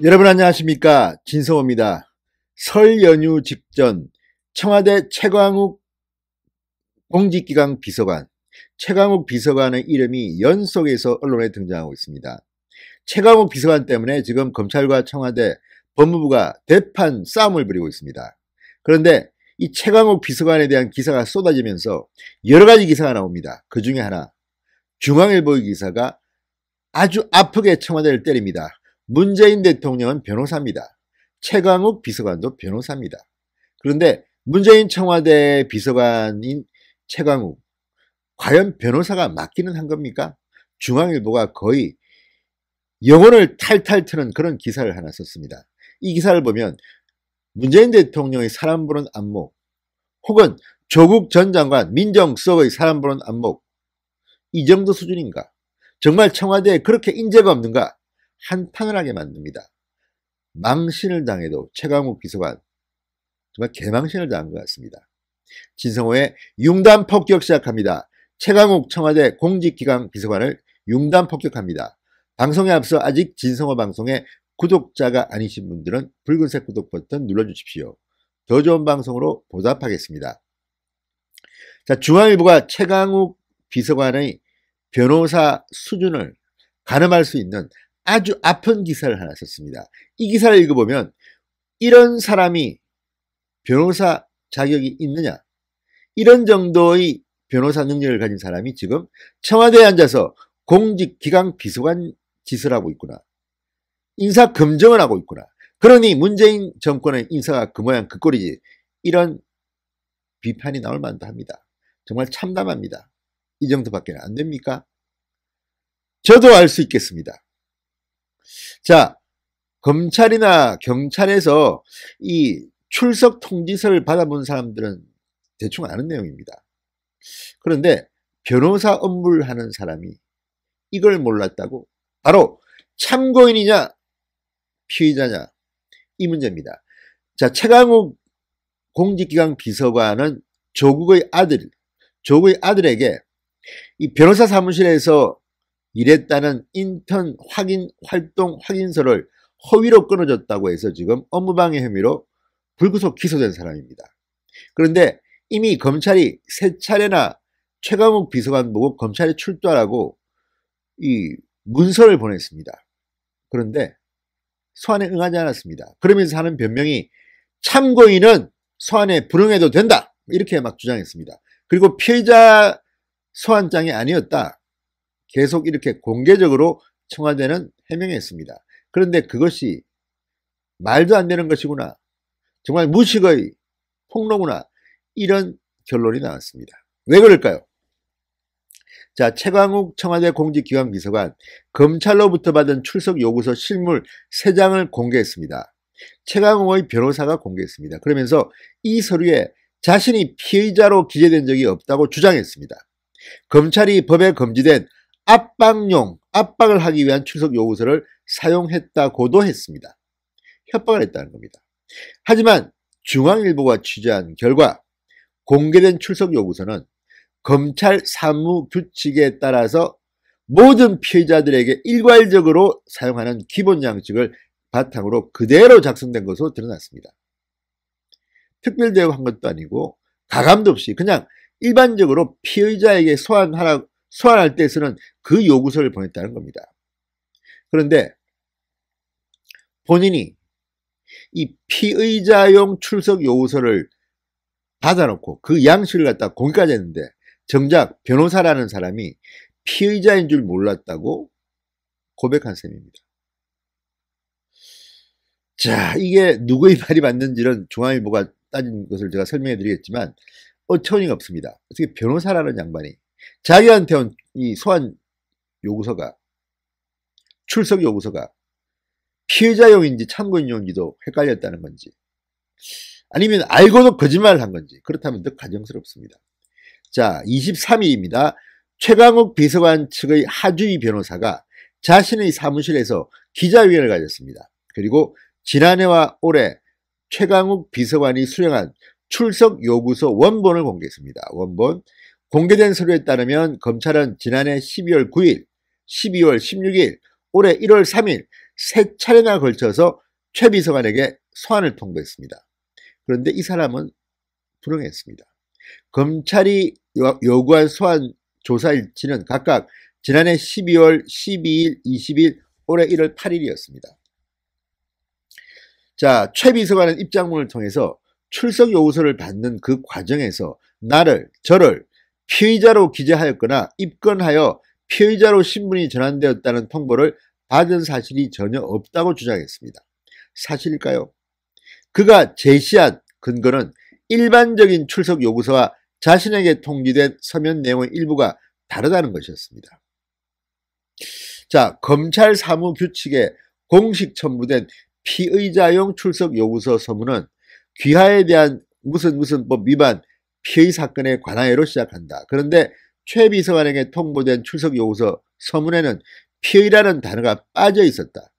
여러분 안녕하십니까, 진성호입니다. 설 연휴 직전 청와대 최광욱 공직기강 비서관, 최광욱 비서관의 이름이 연속해서 언론에 등장하고 있습니다. 최광욱 비서관 때문에 지금 검찰과 청와대, 법무부가 대판 싸움을 벌이고 있습니다. 그런데 이 최광욱 비서관에 대한 기사가 쏟아지면서 여러 가지 기사가 나옵니다. 그 중에 하나, 중앙일보의 기사가 아주 아프게 청와대를 때립니다. 문재인 대통령은 변호사입니다. 최광욱 비서관도 변호사입니다. 그런데 문재인 청와대 비서관인 최광욱, 과연 변호사가 맞기는 한 겁니까? 중앙일보가 거의 영혼을 탈탈 트는 그런 기사를 하나 썼습니다. 이 기사를 보면 문재인 대통령의 사람 보는 안목, 혹은 조국 전 장관 민정수석의 사람 보는 안목, 이 정도 수준인가? 정말 청와대에 그렇게 인재가 없는가? 한탄을 하게 만듭니다. 망신을 당해도 최광욱 비서관, 정말 개망신을 당한 것 같습니다. 진성호의 융단 폭격 시작합니다. 최광욱 청와대 공직기강 비서관을 융단 폭격합니다. 방송에 앞서 아직 진성호 방송에 구독자가 아니신 분들은 붉은색 구독 버튼 눌러주십시오. 더 좋은 방송으로 보답하겠습니다. 자, 중앙일보가 최광욱 비서관의 변호사 수준을 가늠할 수 있는 아주 아픈 기사를 하나 썼습니다. 이 기사를 읽어보면 이런 사람이 변호사 자격이 있느냐, 이런 정도의 변호사 능력을 가진 사람이 지금 청와대에 앉아서 공직기강 비서관 짓을 하고 있구나, 인사 검증을 하고 있구나, 그러니 문재인 정권의 인사가 그 모양 그 꼴이지, 이런 비판이 나올 만도 합니다. 정말 참담합니다. 이 정도밖에 안 됩니까? 저도 알 수 있겠습니다. 자, 검찰이나 경찰에서 이 출석 통지서를 받아본 사람들은 대충 아는 내용입니다. 그런데 변호사 업무를 하는 사람이 이걸 몰랐다고? 바로 참고인이냐 피의자냐, 이 문제입니다. 자, 최광욱 공직기강 비서관은 조국의 아들에게 이 변호사 사무실에서 일했다는 인턴 활동 확인서를 허위로 끊어줬다고 해서 지금 업무방해 혐의로 불구속 기소된 사람입니다. 그런데 이미 검찰이 세 차례나 최광욱 비서관 보고 검찰에 출두하라고 이 문서를 보냈습니다. 그런데 소환에 응하지 않았습니다. 그러면서 하는 변명이 참고인은 소환에 불응해도 된다, 이렇게 막 주장했습니다. 그리고 피의자 소환장이 아니었다, 계속 이렇게 공개적으로 청와대는 해명했습니다. 그런데 그것이 말도 안 되는 것이구나, 정말 무식의 폭로구나, 이런 결론이 나왔습니다. 왜 그럴까요? 자, 최광욱 청와대 공직기강 비서관, 검찰로부터 받은 출석 요구서 실물 3장을 공개했습니다. 최광욱의 변호사가 공개했습니다. 그러면서 이 서류에 자신이 피의자로 기재된 적이 없다고 주장했습니다. 검찰이 법에 금지된 압박을 하기 위한 출석 요구서를 사용했다고도 했습니다. 협박을 했다는 겁니다. 하지만 중앙일보가 취재한 결과 공개된 출석 요구서는 검찰 사무규칙에 따라서 모든 피해자들에게 일괄적으로 사용하는 기본 양식을 바탕으로 그대로 작성된 것으로 드러났습니다. 특별 대우한 것도 아니고 가감도 없이 그냥 일반적으로 피의자에게 소환할 때 쓰는 그 요구서를 보냈다는 겁니다. 그런데 본인이 이 피의자용 출석 요구서를 받아놓고 그 양식을 갖다 공개까지 했는데 정작 변호사라는 사람이 피의자인 줄 몰랐다고 고백한 셈입니다. 자, 이게 누구의 말이 맞는지는 중앙일보가 따진 것을 제가 설명해 드리겠지만 어처구니가 없습니다. 어떻게 변호사라는 양반이 자기한테 온 이 소환 요구서가, 출석 요구서가 피해자용인지 참고인용인지도 헷갈렸다는 건지, 아니면 알고도 거짓말을 한 건지, 그렇다면 더 가정스럽습니다. 자, 23일입니다. 최광욱 비서관 측의 하주희 변호사가 자신의 사무실에서 기자회견을 가졌습니다. 그리고 지난해와 올해 최광욱 비서관이 수령한 출석 요구서 원본을 공개했습니다. 원본. 공개된 서류에 따르면 검찰은 지난해 12월 9일, 12월 16일, 올해 1월 3일 3차례나 걸쳐서 최 비서관에게 소환을 통보했습니다. 그런데 이 사람은 불응했습니다. 검찰이 요구한 소환 조사 일치는 각각 지난해 12월 12일, 20일, 올해 1월 8일이었습니다. 자, 최 비서관은 입장문을 통해서 출석 요구서를 받는 그 과정에서 저를 피의자로 기재하였거나 입건하여 피의자로 신분이 전환되었다는 통보를 받은 사실이 전혀 없다고 주장했습니다. 사실일까요? 그가 제시한 근거는 일반적인 출석 요구서와 자신에게 통지된 서면 내용의 일부가 다르다는 것이었습니다. 자, 검찰 사무규칙에 공식 첨부된 피의자용 출석 요구서 서문은 귀하에 대한 무슨 법 위반 피의 사건에 관하여로 시작한다. 그런데 최 비서관에게 통보된 출석 요구서 서문에는 피의라는 단어가 빠져 있었다.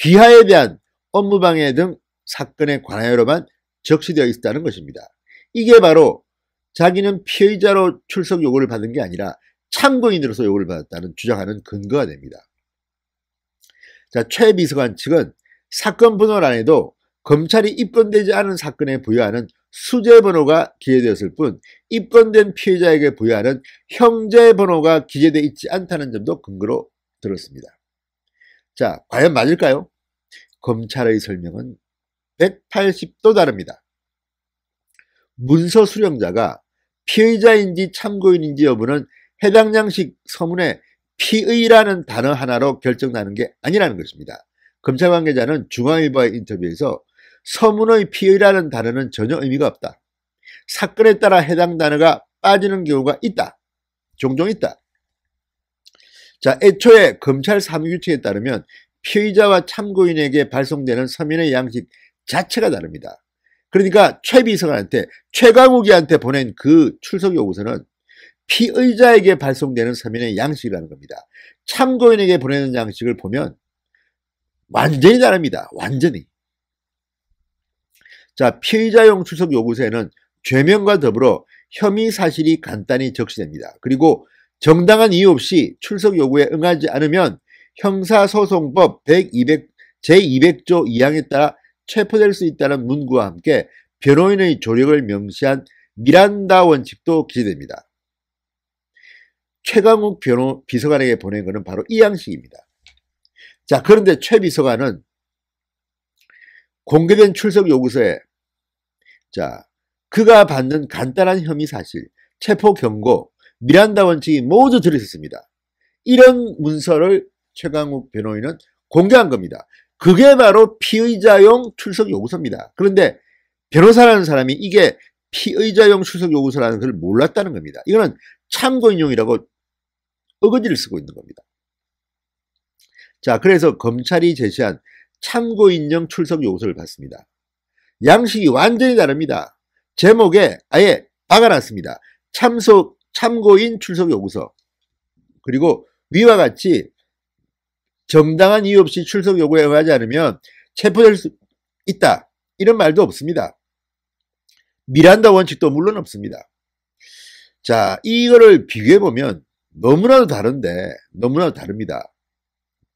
귀하에 대한 업무방해 등 사건에 관하여로만 적시되어 있다는 것입니다. 이게 바로 자기는 피의자로 출석 요구를 받은 게 아니라 참고인으로서 요구를 받았다는 주장하는 근거가 됩니다. 자, 최 비서관 측은 사건 번호란에도 검찰이 입건되지 않은 사건에 부여하는 수재 번호가 기재되었을 뿐 입건된 피해자에게 부여하는 형제 번호가 기재되어 있지 않다는 점도 근거로 들었습니다. 자, 과연 맞을까요? 검찰의 설명은 180도 다릅니다. 문서 수령자가 피의자인지 참고인인지 여부는 해당 양식 서문에 피의라는 단어 하나로 결정나는 게 아니라는 것입니다. 검찰 관계자는 중앙일보의 인터뷰에서 서문의 피의라는 단어는 전혀 의미가 없다. 사건에 따라 해당 단어가 빠지는 경우가 있다. 종종 있다. 자, 애초에 검찰 사무규칙에 따르면 피의자와 참고인에게 발송되는 서면의 양식 자체가 다릅니다. 그러니까 최 비서관한테, 최강욱이한테 보낸 그 출석 요구서는 피의자에게 발송되는 서면의 양식이라는 겁니다. 참고인에게 보내는 양식을 보면 완전히 다릅니다. 완전히. 자, 피의자용 출석 요구서에는 죄명과 더불어 혐의 사실이 간단히 적시됩니다. 그리고 정당한 이유 없이 출석 요구에 응하지 않으면 형사소송법 제200조 2항에 따라 체포될 수 있다는 문구와 함께 변호인의 조력을 명시한 미란다 원칙도 기재됩니다. 최강욱 비서관에게 보낸 것은 바로 이 양식입니다. 자, 그런데 최 비서관은 공개된 출석 요구서에 그가 받는 간단한 혐의 사실, 체포 경고, 미란다 원칙이 모두 들어있었습니다. 이런 문서를 최강욱 변호인은 공개한 겁니다. 그게 바로 피의자용 출석 요구서입니다. 그런데 변호사라는 사람이 이게 피의자용 출석 요구서라는 걸 몰랐다는 겁니다. 이거는 참고인용이라고 어거지를 쓰고 있는 겁니다. 자, 그래서 검찰이 제시한 참고인용 출석 요구서를 봤습니다. 양식이 완전히 다릅니다. 제목에 아예 박아놨습니다. 참고인 출석 요구서. 그리고 위와 같이 정당한 이유 없이 출석 요구에 응하지 않으면 체포될 수 있다. 이런 말도 없습니다. 미란다 원칙도 물론 없습니다. 자, 이거를 비교해보면 너무나도 다릅니다.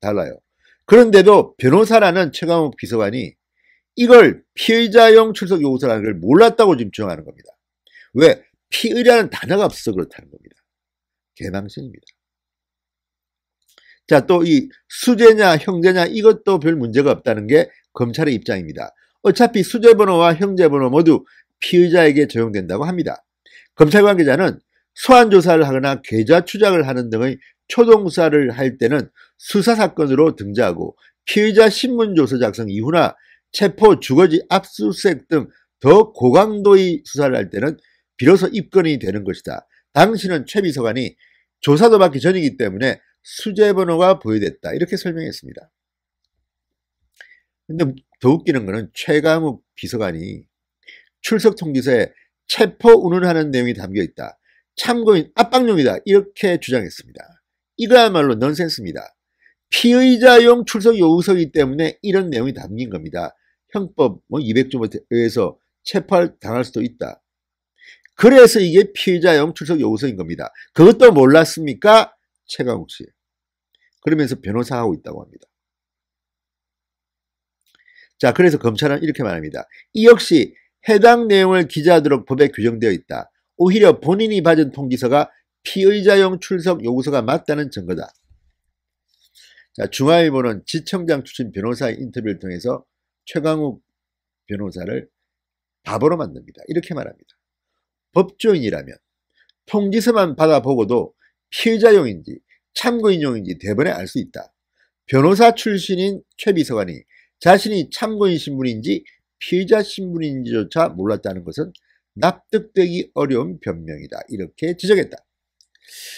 달라요. 그런데도 변호사라는 최강욱 비서관이 이걸 피의자용 출석 요구서라는 걸 몰랐다고 지금 주장하는 겁니다. 왜? 피의라는 단어가 없어서 그렇다는 겁니다. 개망신입니다. 자, 또 이 수재냐 형제냐 이것도 별 문제가 없다는 게 검찰의 입장입니다. 어차피 수재번호와 형제번호 모두 피의자에게 적용된다고 합니다. 검찰 관계자는 소환조사를 하거나 계좌 추적을 하는 등의 초동수사를 할 때는 수사사건으로 등재하고 피의자 신문조서 작성 이후나 체포, 주거지, 압수수색 등 더 고강도의 수사를 할 때는 비로소 입건이 되는 것이다. 당시는 최 비서관이 조사도 받기 전이기 때문에 수재번호가 보유됐다. 이렇게 설명했습니다. 근데 더 웃기는 것은 최강욱 비서관이 출석 통지서에 체포 운운하는 내용이 담겨있다. 참고인 압박용이다. 이렇게 주장했습니다. 이거야말로 넌센스입니다. 피의자용 출석 요구서이기 때문에 이런 내용이 담긴 겁니다. 형법 200조에 의해서 체포당할 수도 있다. 그래서 이게 피의자용 출석 요구서인 겁니다. 그것도 몰랐습니까? 최강욱 씨. 그러면서 변호사하고 있다고 합니다. 자, 그래서 검찰은 이렇게 말합니다. 이 역시 해당 내용을 기재하도록 법에 규정되어 있다. 오히려 본인이 받은 통지서가 피의자용 출석 요구서가 맞다는 증거다. 자, 중앙일보는 지청장 출신 변호사의 인터뷰를 통해서 최강욱 변호사를 바보로 만듭니다. 이렇게 말합니다. 법조인이라면 통지서만 받아보고도 피의자용인지 참고인용인지 대번에 알 수 있다. 변호사 출신인 최 비서관이 자신이 참고인 신분인지 피의자 신분인지조차 몰랐다는 것은 납득되기 어려운 변명이다. 이렇게 지적했다.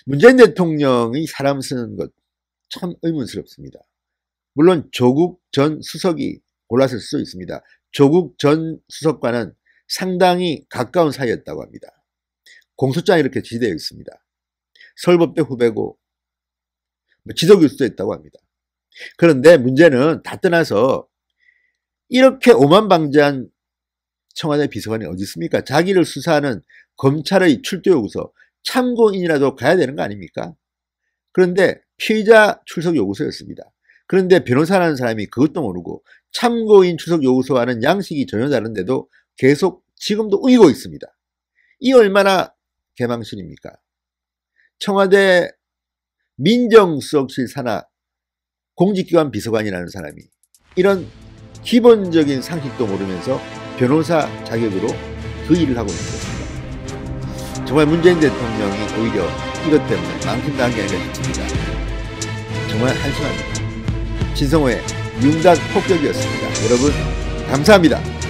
문재인 대통령이 사람 쓰는 것 참 의문스럽습니다. 물론 조국 전 수석이 골랐을 수도 있습니다. 조국 전 수석과는 상당히 가까운 사이였다고 합니다. 공소장에 이렇게 지되어 있습니다. 서울법대 후배고 지도교수도 했다고 합니다. 그런데 문제는 다 떠나서 이렇게 오만방자한 청와대 비서관이 어디 있습니까? 자기를 수사하는 검찰의 출두요구서 참고인이라도 가야 되는 거 아닙니까? 그런데 피의자 출석 요구서였습니다. 그런데 변호사라는 사람이 그것도 모르고 참고인 출석 요구서와는 양식이 전혀 다른데도 계속 지금도 우기고 있습니다. 이 얼마나 개망신입니까? 청와대 민정수석실 산하 공직기관 비서관이라는 사람이 이런 기본적인 상식도 모르면서 변호사 자격으로 그 일을 하고 있는 것입니다. 정말 문재인 대통령이 오히려 이것 때문에 망신당한 게 아닌가 싶습니다. 정말 한심합니다. 진성호의 윤곽 폭격이었습니다. 여러분 감사합니다.